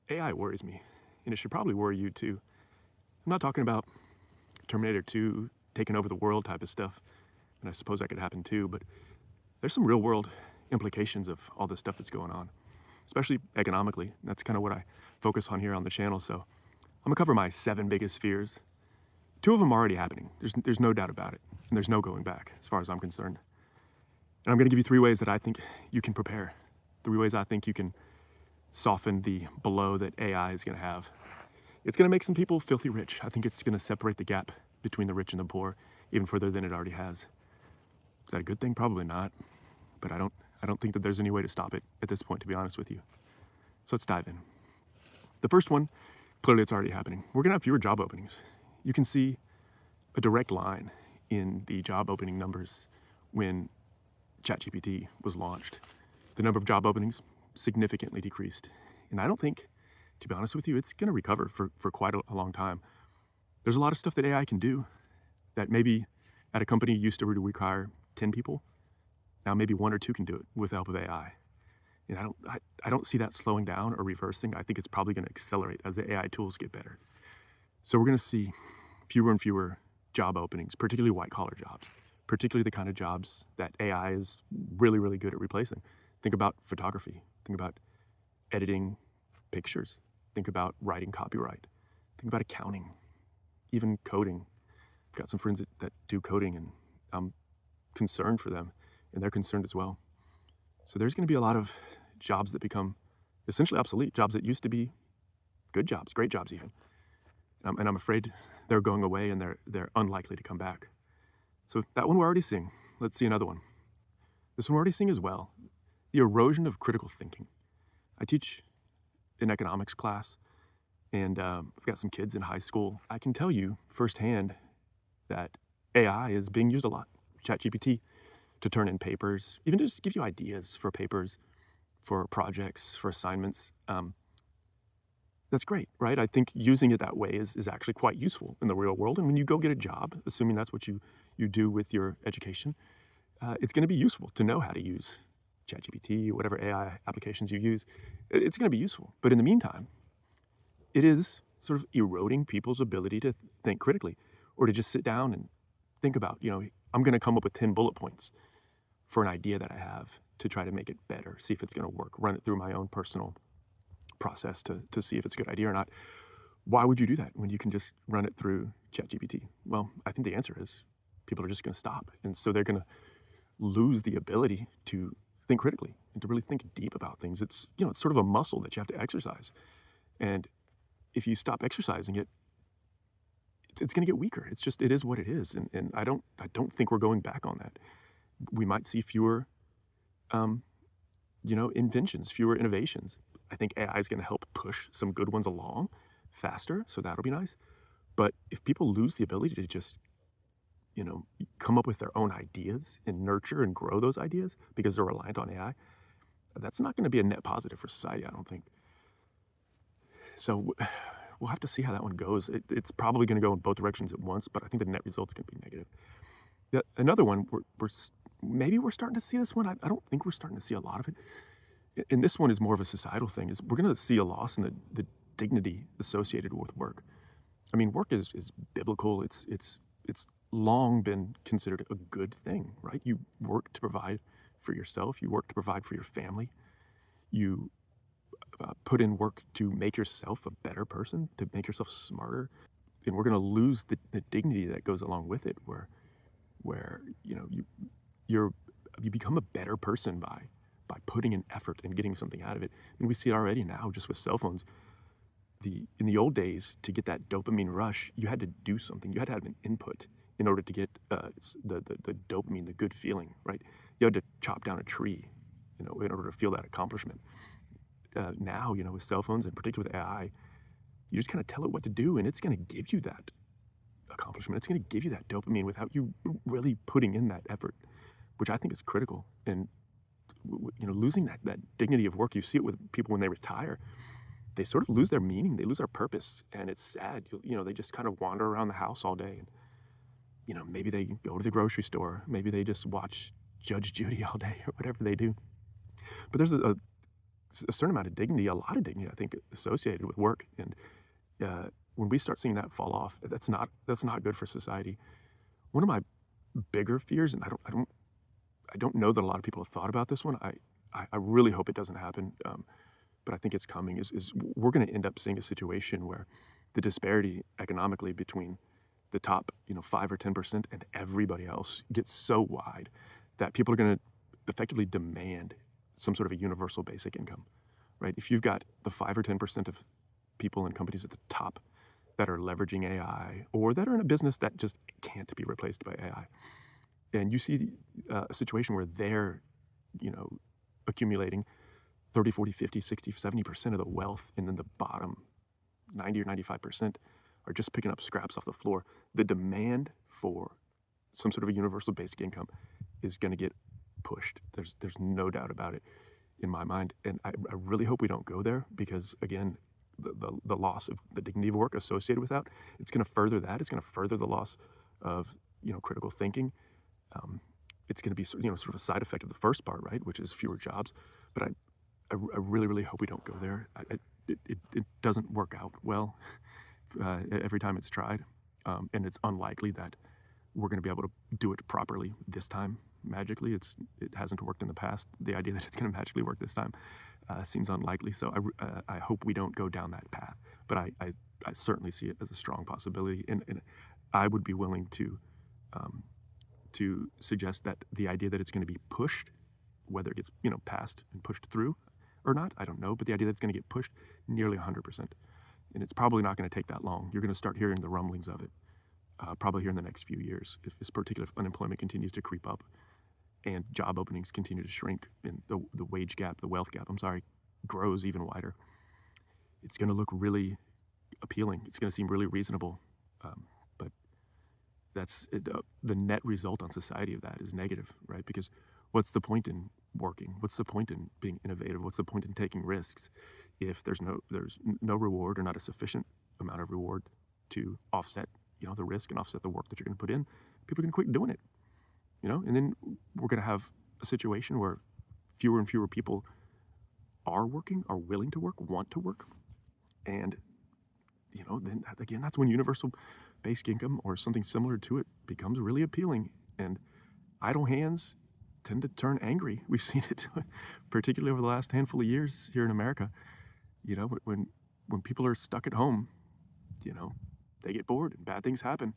AI worries me, and it should probably worry you too. I'm not talking about Terminator 2 taking over the world type of stuff, and I suppose that could happen too, but there's some real world implications of all this stuff that's going on, especially economically. That's kind of what I focus on here on the channel. So I'm gonna cover my 7 biggest fears. 2 of them are already happening. There's no doubt about it, and there's no going back as far as I'm concerned. And I'm gonna give you 3 ways that I think you can prepare. 3 ways I think you can soften the blow that AI is gonna have. It's gonna make some people filthy rich. I think it's gonna separate the gap between the rich and the poor even further than it already has. Is that a good thing? Probably not. But I don't think that there's any way to stop it at this point, to be honest with you. So let's dive in. The first one, clearly it's already happening. We're gonna have fewer job openings. You can see a direct line in the job opening numbers when ChatGPT was launched. The number of job openings significantly decreased. And I don't think, to be honest with you, it's gonna recover for quite a long time. There's a lot of stuff that AI can do that maybe at a company used to require 10 people. Now maybe 1 or 2 can do it with the help of AI. And I don't see that slowing down or reversing. I think it's probably gonna accelerate as the AI tools get better. So we're gonna see fewer and fewer job openings, particularly white collar jobs, particularly the kind of jobs that AI is really, really good at replacing. Think about photography, think about editing pictures, think about writing copyright, think about accounting, even coding. I've got some friends that do coding, and I'm concerned for them, and they're concerned as well. So there's gonna be a lot of jobs that become essentially obsolete, jobs that used to be good jobs, great jobs even. And I'm afraid they're going away, and they're unlikely to come back. So that one we're already seeing. Let's see another one. This one we're already seeing as well. The erosion of critical thinking. I teach an economics class, and I've got some kids in high school. I can tell you firsthand that AI is being used a lot. ChatGPT to turn in papers, even just give you ideas for papers, for projects, for assignments. That's great, right? I think using it that way is actually quite useful in the real world. And when you go get a job, assuming that's what you do with your education, it's going to be useful to know how to use ChatGPT, whatever AI applications you use. It's going to be useful. But in the meantime, it is sort of eroding people's ability to think critically, or to just sit down and think about, I'm going to come up with 10 bullet points for an idea that I have to try to make it better, see if it's going to work, run it through my own personal process to see if it's a good idea or not. Why would you do that when you can just run it through ChatGPT? Well, I think the answer is people are just going to stop. And so they're going to lose the ability to think critically and to really think deep about things. It's, it's sort of a muscle that you have to exercise. And if you stop exercising it, it's going to get weaker. It is what it is. And I don't think we're going back on that. We might see fewer, inventions, fewer innovations. I think AI is going to help push some good ones along faster, so that'll be nice. But if people lose the ability to just, come up with their own ideas and nurture and grow those ideas because they're reliant on AI, that's not going to be a net positive for society, I don't think. So we'll have to see how that one goes. It's probably going to go in both directions at once, but I think the net result is going to be negative. Another one, maybe we're starting to see this one. I don't think we're starting to see a lot of it. And this one is more of a societal thing, is we're going to see a loss in the dignity associated with work. I mean, work is biblical. It's long been considered a good thing, right? You work to provide for yourself. You work to provide for your family. You put in work to make yourself a better person, to make yourself smarter. And we're going to lose the dignity that goes along with it, where you become a better person by putting in effort and getting something out of it. And we see it already now just with cell phones. In the old days, to get that dopamine rush, you had to do something. You had to have an input in order to get the dopamine, the good feeling, right? You had to chop down a tree, in order to feel that accomplishment. Now, with cell phones, and particularly with AI, you just kind of tell it what to do, and it's going to give you that accomplishment. It's going to give you that dopamine without you really putting in that effort, which I think is critical. And losing that dignity of work. You see it with people when they retire. They sort of lose their meaning. They lose their purpose, and it's sad. They just kind of wander around the house all day, and maybe they go to the grocery store. Maybe they just watch Judge Judy all day or whatever they do. But there's a a certain amount of dignity, a lot of dignity, I think, associated with work. And when we start seeing that fall off, that's not good for society. One of my bigger fears, and I don't know that a lot of people have thought about this one. I really hope it doesn't happen, but I think it's coming. Is we're going to end up seeing a situation where the disparity economically between the top, 5 or 10% and everybody else gets so wide that people are going to effectively demand some sort of a universal basic income, right? If you've got the 5 or 10% of people and companies at the top that are leveraging AI or that are in a business that just can't be replaced by AI, and you see a situation where they're, you know, accumulating 30, 40, 50, 60, 70% of the wealth, and then the bottom 90 or 95% are just picking up scraps off the floor. The demand for some sort of a universal basic income is going to get pushed. There's no doubt about it in my mind, and I really hope we don't go there because again, the loss of the dignity of work associated with that, it's going to further that. It's going to further the loss of critical thinking. It's going to be sort of a side effect of the first part, right, which is fewer jobs. But I really, really hope we don't go there. It doesn't work out well every time it's tried, and it's unlikely that we're going to be able to do it properly this time magically. It hasn't worked in the past. The idea that it's going to magically work this time seems unlikely. So I hope we don't go down that path. But I certainly see it as a strong possibility, and I would be willing to suggest that the idea that it's going to be pushed, whether it gets passed and pushed through or not, I don't know. But the idea that it's going to get pushed nearly 100%, and it's probably not going to take that long. You're going to start hearing the rumblings of it probably here in the next few years if this particular unemployment continues to creep up and job openings continue to shrink and the wage gap, the wealth gap, grows even wider. It's going to look really appealing. It's going to seem really reasonable, but that's it, the net result on society of that is negative, right? Because what's the point in working? What's the point in being innovative? What's the point in taking risks if there's no reward or not a sufficient amount of reward to offset the risk and offset the work that you're going to put in? People are going to quit doing it, and then we're going to have a situation where fewer and fewer people are working, are willing to work, want to work, and then again, that's when universal basic income or something similar to it becomes really appealing. And idle hands tend to turn angry. We've seen it particularly over the last handful of years here in America. When people are stuck at home, they get bored and bad things happen.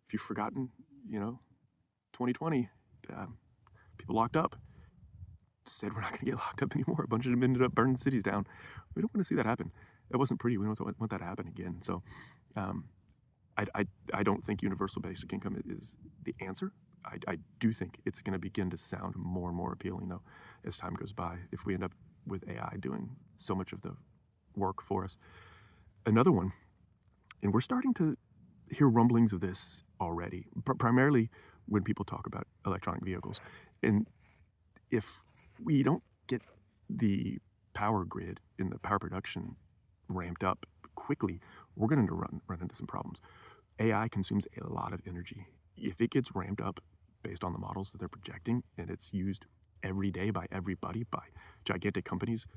If you've forgotten, 2020, people locked up, said we're not going to get locked up anymore. A bunch of them ended up burning cities down. We don't want to see that happen. That wasn't pretty. We don't want that to happen again. So I don't think universal basic income is the answer. I do think it's going to begin to sound more and more appealing, though, as time goes by, if we end up with AI doing so much of the work for us. Another one, and we're starting to hear rumblings of this already, primarily when people talk about electronic vehicles. And if we don't get the power grid and the power production ramped up quickly, we're going to run into some problems. AI consumes a lot of energy. If it gets ramped up based on the models that they're projecting, and it's used every day by everybody, by gigantic companies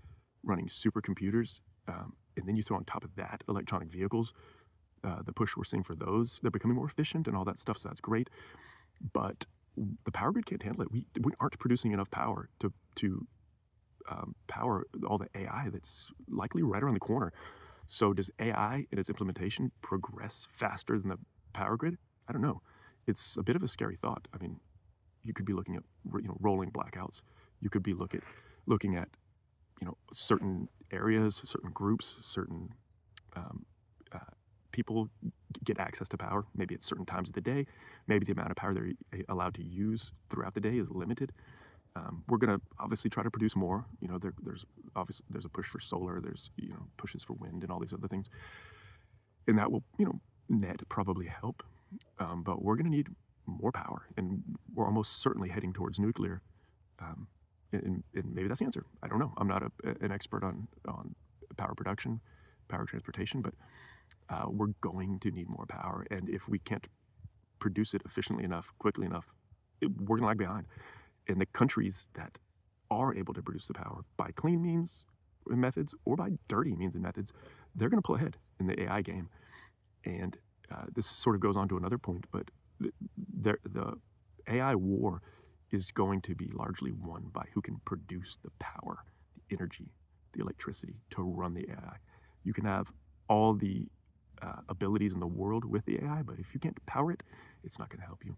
running supercomputers, and then you throw on top of that electronic vehicles, the push we're seeing for those, they're becoming more efficient and all that stuff, so that's great. But the power grid can't handle it. We aren't producing enough power to power all the AI that's likely right around the corner. So does AI and its implementation progress faster than the power grid? I don't know. It's a bit of a scary thought. I mean, you could be looking at rolling blackouts. You could be looking at certain areas, certain groups, certain people get access to power, maybe at certain times of the day. Maybe the amount of power they're allowed to use throughout the day is limited. We're going to obviously try to produce more. There's a push for solar. There's pushes for wind and all these other things, and that will net probably help. But we're going to need more power, and we're almost certainly heading towards nuclear. And maybe that's the answer. I don't know. I'm not an expert on power production, power transportation, but we're going to need more power. And if we can't produce it efficiently enough, quickly enough, we're going to lag behind. And the countries that are able to produce the power by clean means methods or by dirty means and methods, they're going to pull ahead in the AI game. And this sort of goes on to another point, but the AI war is going to be largely won by who can produce the power, the energy, the electricity to run the AI. You can have all the abilities in the world with the AI, but if you can't power it, it's not going to help you.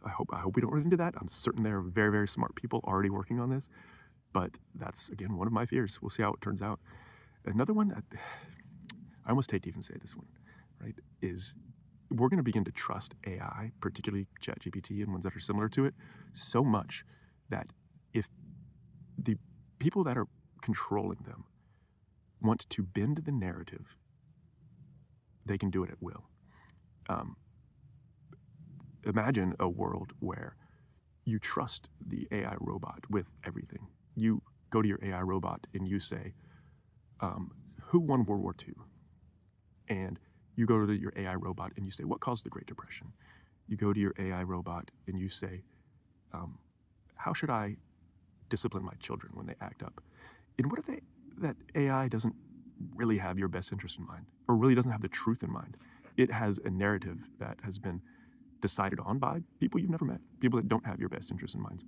I hope we don't run into that. I'm certain there are very, very smart people already working on this, but that's, again, one of my fears. We'll see how it turns out. Another one, I almost hate to even say this one, right, is we're going to begin to trust AI, particularly ChatGPT and ones that are similar to it, so much that if the people that are controlling them want to bend the narrative, they can do it at will. Imagine a world where you trust the AI robot with everything. You go to your AI robot and you say, who won World War II? And you go to your AI robot and you say, what caused the Great Depression? You go to your AI robot and you say, how should I discipline my children when they act up? And what if that AI doesn't really have your best interest in mind, or really doesn't have the truth in mind? It has a narrative that has been decided on by people you've never met, people that don't have your best interest in mind.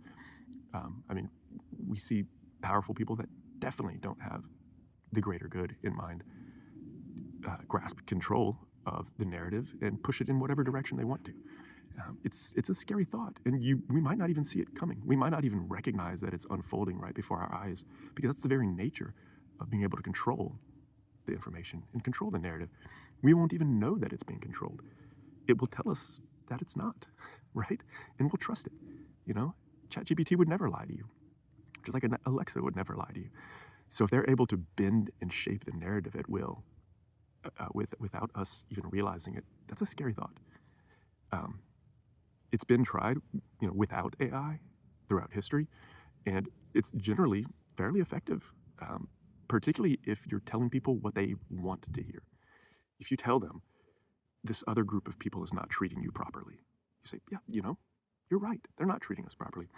I mean, we see powerful people that definitely don't have the greater good in mind grasp control of the narrative and push it in whatever direction they want to. It's a scary thought, and we might not even see it coming. We might not even recognize that it's unfolding right before our eyes, because that's the very nature of being able to control the information and control the narrative. We won't even know that it's being controlled. It will tell us that it's not, right? And we'll trust it. You know, ChatGPT would never lie to you, just like Alexa would never lie to you. So if they're able to bend and shape the narrative at will, without us even realizing it, that's a scary thought. It's been tried, without AI throughout history, and it's generally fairly effective, particularly if you're telling people what they want to hear. If you tell them this other group of people is not treating you properly, you say, yeah, you're right, they're not treating us properly.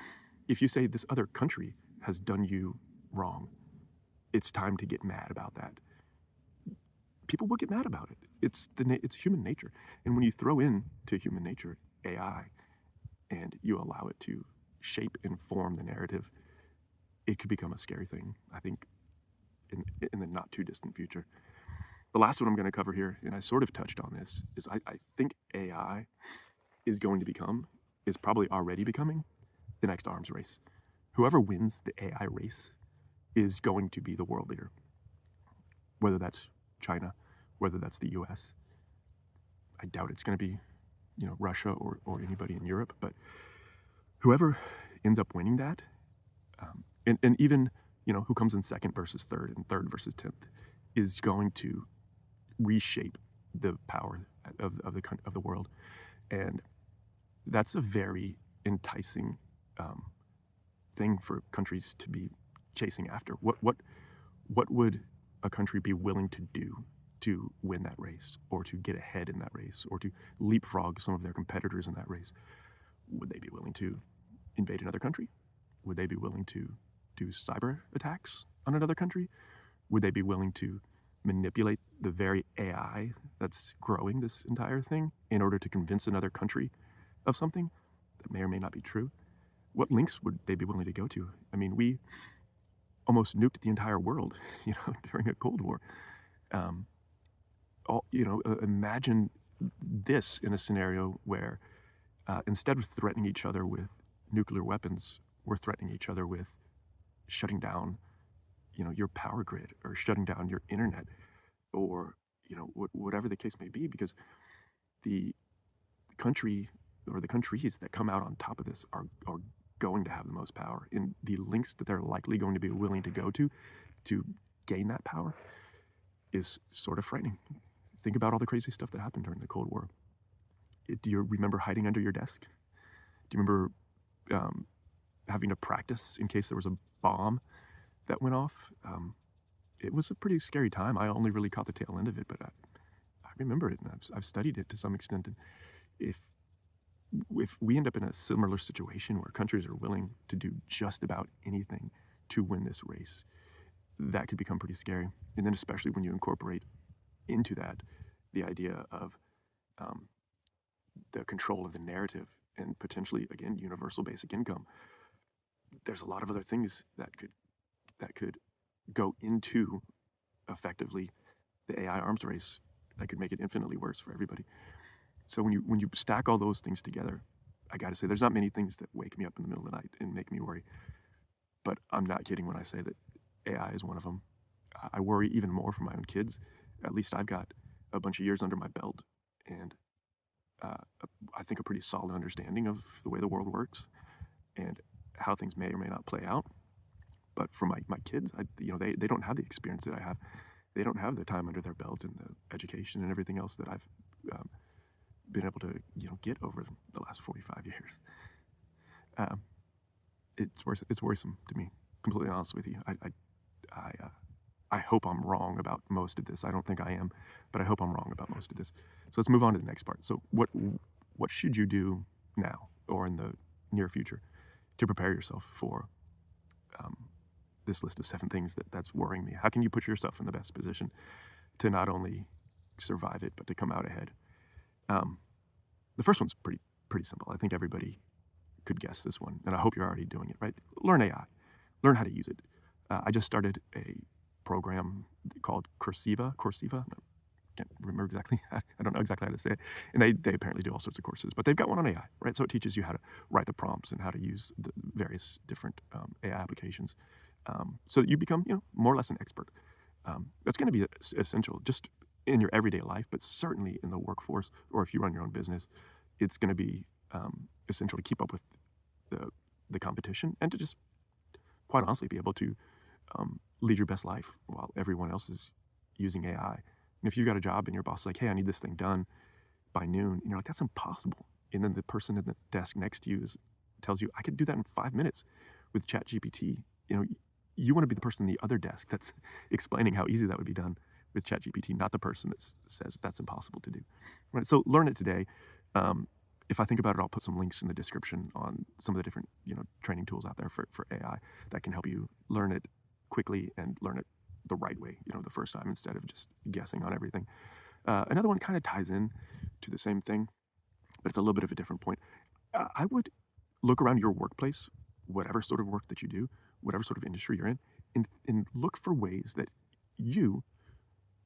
If you say this other country has done you wrong, it's time to get mad about that. People will get mad about it. It's human nature. And when you throw in to human nature AI and you allow it to shape and form the narrative, it could become a scary thing, I think, in the not too distant future. The last one I'm going to cover here, and I sort of touched on this, is I think AI is probably already becoming the next arms race. Whoever wins the AI race is going to be the world leader, whether that's China, whether that's the US. I doubt it's going to be, Russia or anybody in Europe, but whoever ends up winning that, and even, who comes in second versus third and third versus 10th, is going to reshape the power of the world. And that's a very enticing thing for countries to be chasing after. What would a country be willing to do to win that race, or to get ahead in that race, or to leapfrog some of their competitors in that race? Would they be willing to invade another country? Would they be willing to do cyber attacks on another country? Would they be willing to manipulate the very AI that's growing this entire thing in order to convince another country of something that may or may not be true? What lengths would they be willing to go to? I mean, we almost nuked the entire world, during a Cold War. Imagine this in a scenario where instead of threatening each other with nuclear weapons, we're threatening each other with shutting down, your power grid, or shutting down your internet, or whatever the case may be, because the country or the countries that come out on top of this are going to have the most power, and the lengths that they're likely going to be willing to go to gain that power is sort of frightening. Think about all the crazy stuff that happened during the Cold War. Do you remember hiding under your desk? Do you remember having to practice in case there was a bomb that went off? It was a pretty scary time. I only really caught the tail end of it, but I remember it, and I've studied it to some extent. And if we end up in a similar situation where countries are willing to do just about anything to win this race, that could become pretty scary. And then especially when you incorporate into that the idea of um, the control of the narrative and potentially, again, universal basic income. There's a lot of other things that could go into effectively the AI arms race that could make it infinitely worse for everybody. So when you stack all those things together, I got to say there's not many things that wake me up in the middle of the night and make me worry. But I'm not kidding when I say that AI is one of them. I worry even more for my own kids. At least I've got a bunch of years under my belt, and uh, I think a pretty solid understanding of the way the world works and how things may or may not play out. But for my kids, they don't have the experience that I have. They don't have the time under their belt and the education and everything else that I've um, been able to get over the last 45 years. Um, it's worrisome to me. Completely honest with you. I hope I'm wrong about most of this. I don't think I am, but I hope I'm wrong about most of this. So let's move on to the next part. So what should you do now or in the near future to prepare yourself for um, this list of 7 things that's worrying me? How can you put yourself in the best position to not only survive it but to come out ahead? Um, the first one's pretty simple. I think everybody could guess this one, and I hope you're already doing it, right? Learn AI. Learn how to use it. I just started a program called Coursera. No, can't remember exactly. I don't know exactly how to say it. And they apparently do all sorts of courses, but they've got one on AI, right? So it teaches you how to write the prompts and how to use the various different AI applications, so that you become, more or less an expert. That's going to be essential just in your everyday life, but certainly in the workforce or if you run your own business, it's going to be essential to keep up with the the competition and to just quite honestly be able to lead your best life while everyone else is using AI. And if you've got a job and your boss is like, hey, I need this thing done by noon, and you're like, that's impossible. And then the person at the desk next to you tells you, I could do that in 5 minutes with ChatGPT. You want to be the person in the other desk that's explaining how easy that would be done with ChatGPT, not the person that says that's impossible to do. Right? So learn it today. If I think about it, I'll put some links in the description on some of the different training tools out there for AI that can help you learn it quickly and learn it the right way, the first time instead of just guessing on everything. Another one kind of ties in to the same thing, but it's a little bit of a different point. I would look around your workplace, whatever sort of work that you do, whatever sort of industry you're in, and look for ways that you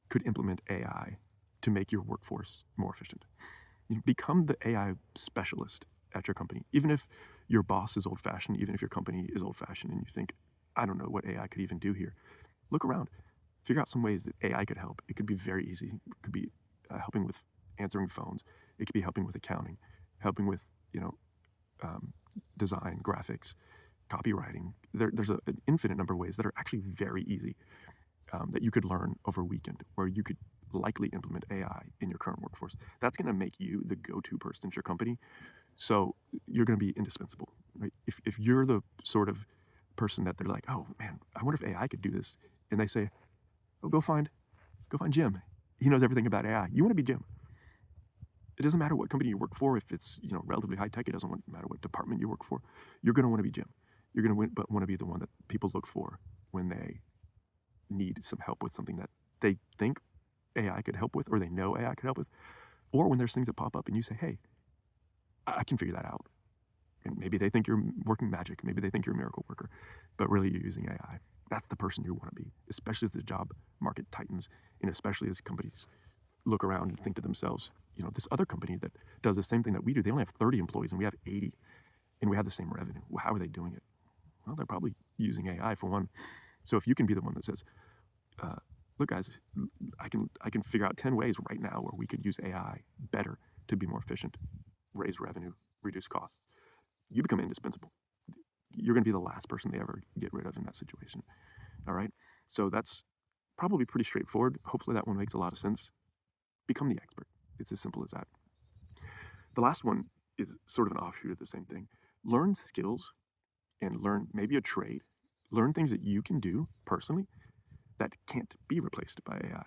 could implement AI to make your workforce more efficient. Become the AI specialist at your company. Even if your boss is old fashioned, even if your company is old fashioned and you think, I don't know what AI could even do here, look around. Figure out some ways that AI could help. It could be very easy. It could be helping with answering phones. It could be helping with accounting, helping with, design, graphics, copywriting. There's an infinite number of ways that are actually very easy that you could learn over a weekend, where you could likely implement AI in your current workforce. That's going to make you the go-to person at your company. So you're going to be indispensable, right? If you're the sort of person that they're like, oh man, I wonder if AI could do this, and they say, oh, go find Jim. He knows everything about AI. You want to be Jim. It doesn't matter what company you work for. If it's relatively high tech, it doesn't matter what department you work for. You're going to want to be Jim. You're going to want to be the one that people look for when they need some help with something that they think AI could help with, or they know AI could help with, or when there's things that pop up and you say, hey, I can figure that out. And maybe they think you're working magic. Maybe they think you're a miracle worker, but really you're using AI. That's the person you want to be, especially as the job market tightens, and especially as companies look around and think to themselves, this other company that does the same thing that we do, they only have 30 employees and we have 80, and we have the same revenue. Well, how are they doing it? Well, they're probably using AI for one. So if you can be the one that says, look, guys, I can figure out 10 ways right now where we could use AI better to be more efficient, raise revenue, reduce costs, you become indispensable. You're going to be the last person they ever get rid of in that situation. All right? So that's probably pretty straightforward. Hopefully that one makes a lot of sense. Become the expert. It's as simple as that. The last one is sort of an offshoot of the same thing. Learn skills and learn maybe a trade. Learn things that you can do personally that can't be replaced by AI.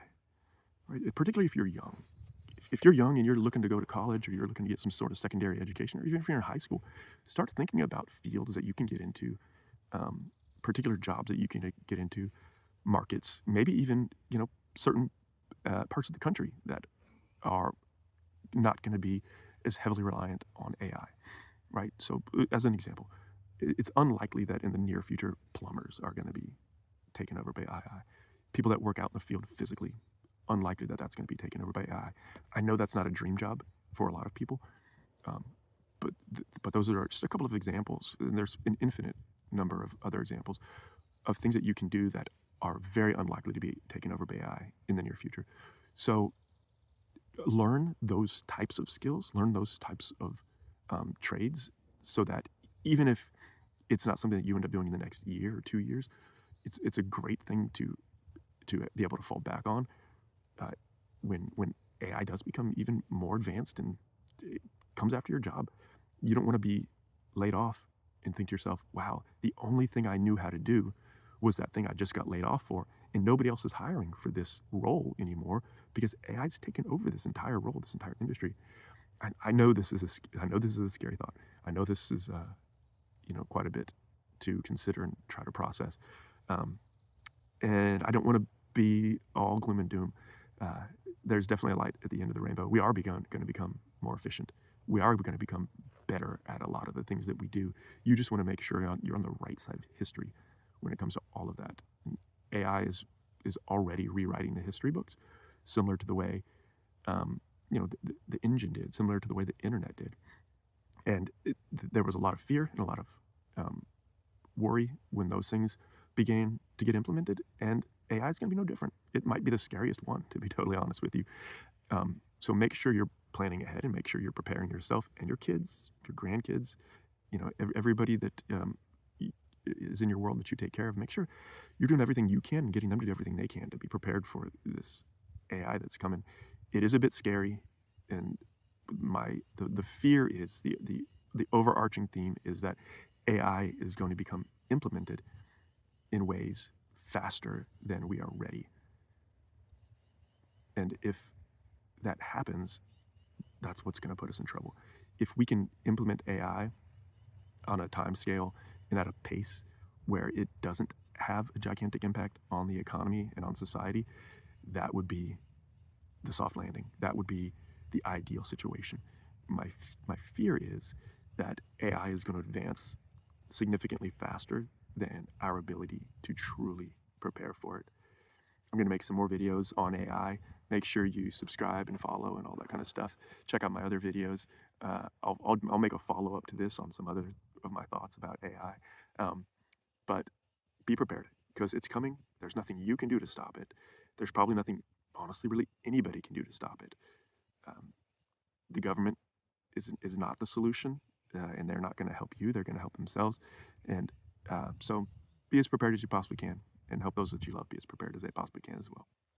Right? Particularly if you're young. If you're young and you're looking to go to college, or you're looking to get some sort of secondary education, or even if you're in high school, start thinking about fields that you can get into, particular jobs that you can get into, markets, maybe even, certain parts of the country that are not going to be as heavily reliant on AI, right? So, as an example, it's unlikely that in the near future plumbers are going to be taken over by AI. People that work out in the field physically, unlikely that that's going to be taken over by AI. I know that's not a dream job for a lot of people, um, but those are just a couple of examples, and there's an infinite number of other examples of things that you can do that are very unlikely to be taken over by AI in the near future. So learn those types of skills, learn those types of trades, so that even if it's not something that you end up doing in the next year or 2 years, it's a great thing to be able to fall back on uh, when AI does become even more advanced and it comes after your job. You don't want to be laid off and think to yourself, "Wow, the only thing I knew how to do was that thing I just got laid off for, and nobody else is hiring for this role anymore because AI's taken over this entire role, this entire industry." I know this is I know this is a scary thought. I know this is quite a bit to consider and try to process. Um, and I don't want to be all gloom and doom. Uh, there's definitely a light at the end of the rainbow. We are going to become more efficient. We are going to become better at a lot of the things that we do. You just want to make sure you're on the right side of history when it comes to all of that. And AI is already rewriting the history books, similar to the way the engine did, similar to the way the internet did. And there was a lot of fear and a lot of um, worry when those things began to get implemented. And AI is going to be no different. It might be the scariest one, to be totally honest with you. So make sure you're planning ahead and make sure you're preparing yourself and your kids, your grandkids, everybody that is in your world that you take care of. Make sure you're doing everything you can and getting them to do everything they can to be prepared for this AI that's coming. It is a bit scary, and the fear is the overarching theme is that AI is going to become implemented in ways faster than we are ready. And if that happens, that's what's going to put us in trouble. If we can implement AI on a time scale and at a pace where it doesn't have a gigantic impact on the economy and on society, that would be the soft landing. That would be the ideal situation. My fear is that AI is going to advance significantly faster than our ability to truly prepare for it. I'm going to make some more videos on AI. Make sure you subscribe and follow and all that kind of stuff. Check out my other videos. I'll make a follow up to this on some other of my thoughts about AI. But be prepared because it's coming. There's nothing you can do to stop it. There's probably nothing, honestly, really anybody can do to stop it. Um, the government is not the solution, and they're not going to help you. They're going to help themselves. And so be as prepared as you possibly can and help those that you love be as prepared as they possibly can as well.